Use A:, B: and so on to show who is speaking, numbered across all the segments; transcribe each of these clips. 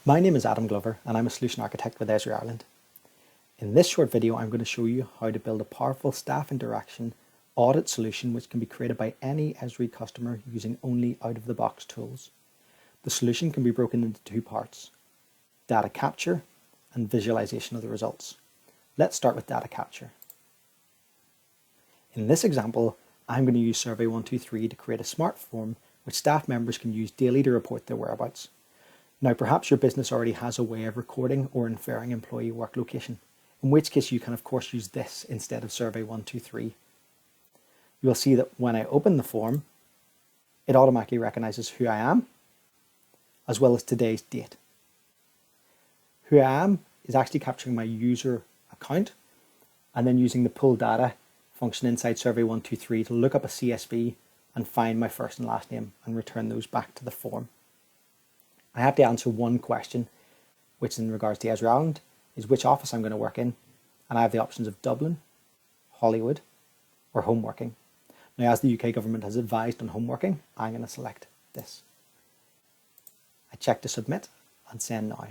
A: My name is Adam Glover and I'm a Solution Architect with Esri Ireland. In this short video, I'm going to show you how to build a powerful staff interaction audit solution which can be created by any Esri customer using only out-of-the-box tools. The solution can be broken into two parts: data capture and visualization of the results. Let's start with data capture. In this example, I'm going to use Survey123 to create a smart form which staff members can use daily to report their whereabouts. Now, perhaps your business already has a way of recording or inferring employee work location, in which case you can of course use this instead of Survey123. You will see that when I open the form, it automatically recognizes who I am, as well as today's date. Who I am is actually capturing my user account, and then using the pull data function inside Survey123 to look up a CSV and find my first and last name and return those back to the form. I have to answer one question, which in regards to Esri Ireland is which office I'm going to work in, and I have the options of Dublin, Hollywood, or home working. Now, as the UK government has advised on home working, I'm going to select this. I check to submit and send now.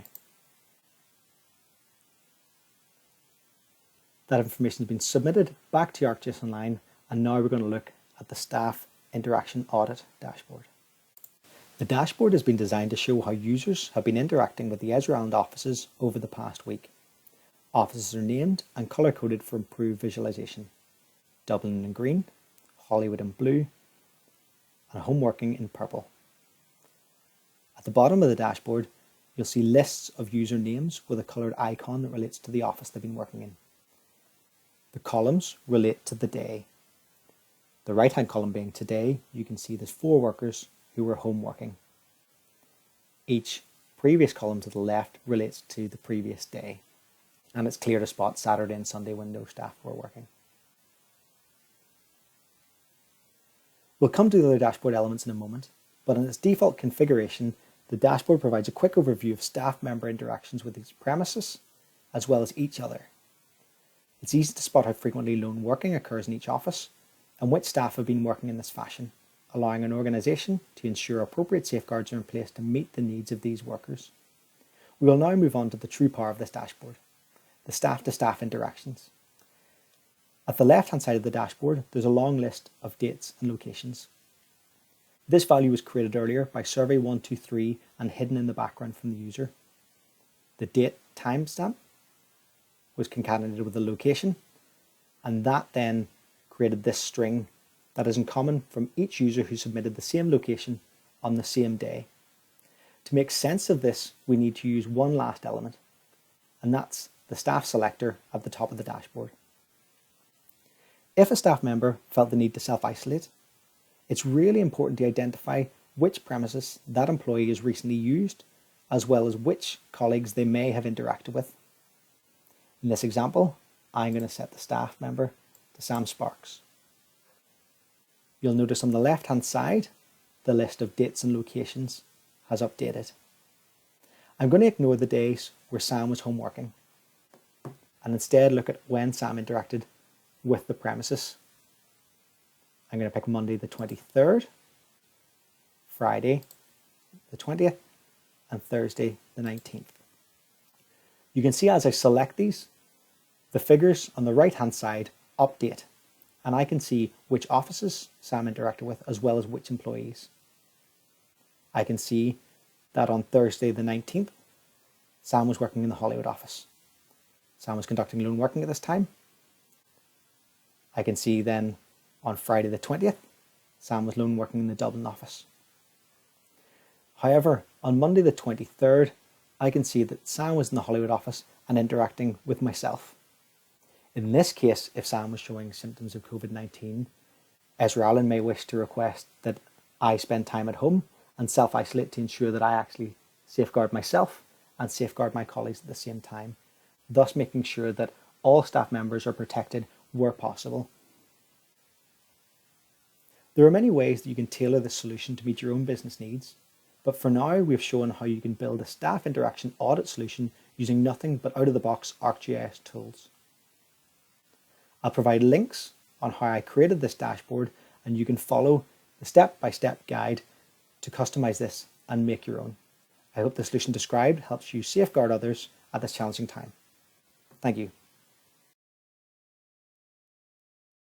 A: That information has been submitted back to ArcGIS Online, and now we're going to look at the Staff Interaction Audit dashboard. The dashboard has been designed to show how users have been interacting with the Esri Ireland offices over the past week. Offices are named and colour-coded for improved visualisation. Dublin in green, Hollywood in blue, and home working in purple. At the bottom of the dashboard, you'll see lists of user names with a coloured icon that relates to the office they've been working in. The columns relate to the day. The right-hand column being today, you can see there's 4 workers who were home working. Each previous column to the left relates to the previous day, and it's clear to spot Saturday and Sunday when no staff were working. We'll come to the other dashboard elements in a moment, but in its default configuration, the dashboard provides a quick overview of staff member interactions with each premises, as well as each other. It's easy to spot how frequently lone working occurs in each office, and which staff have been working in this fashion, allowing an organisation to ensure appropriate safeguards are in place to meet the needs of these workers. We will now move on to the true power of this dashboard, the staff-to-staff interactions. At the left-hand side of the dashboard, there's a long list of dates and locations. This value was created earlier by Survey123 and hidden in the background from the user. The date timestamp was concatenated with the location, and that then created this string that is in common from each user who submitted the same location on the same day. To make sense of this, we need to use one last element, and that's the staff selector at the top of the dashboard. If a staff member felt the need to self-isolate, it's really important to identify which premises that employee has recently used, as well as which colleagues they may have interacted with. In this example, I'm going to set the staff member to Sam Sparks. You'll notice on the left-hand side, the list of dates and locations has updated. I'm going to ignore the days where Sam was home working and instead look at when Sam interacted with the premises. I'm going to pick Monday the 23rd, Friday the 20th, and Thursday the 19th. You can see as I select these, the figures on the right-hand side update, and I can see which offices Sam interacted with as well as which employees. I can see that on Thursday the 19th, Sam was working in the Hollywood office. Sam was conducting lone working at this time. I can see then on Friday the 20th, Sam was lone working in the Dublin office. However, on Monday the 23rd, I can see that Sam was in the Hollywood office and interacting with myself. In this case, if Sam was showing symptoms of COVID-19, Esri Ireland may wish to request that I spend time at home and self-isolate to ensure that I actually safeguard myself and safeguard my colleagues at the same time, thus making sure that all staff members are protected where possible. There are many ways that you can tailor this solution to meet your own business needs, but for now we've shown how you can build a staff interaction audit solution using nothing but out-of-the-box ArcGIS tools. I'll provide links on how I created this dashboard, and you can follow the step-by-step guide to customize this and make your own. I hope the solution described helps you safeguard others at this challenging time. Thank you.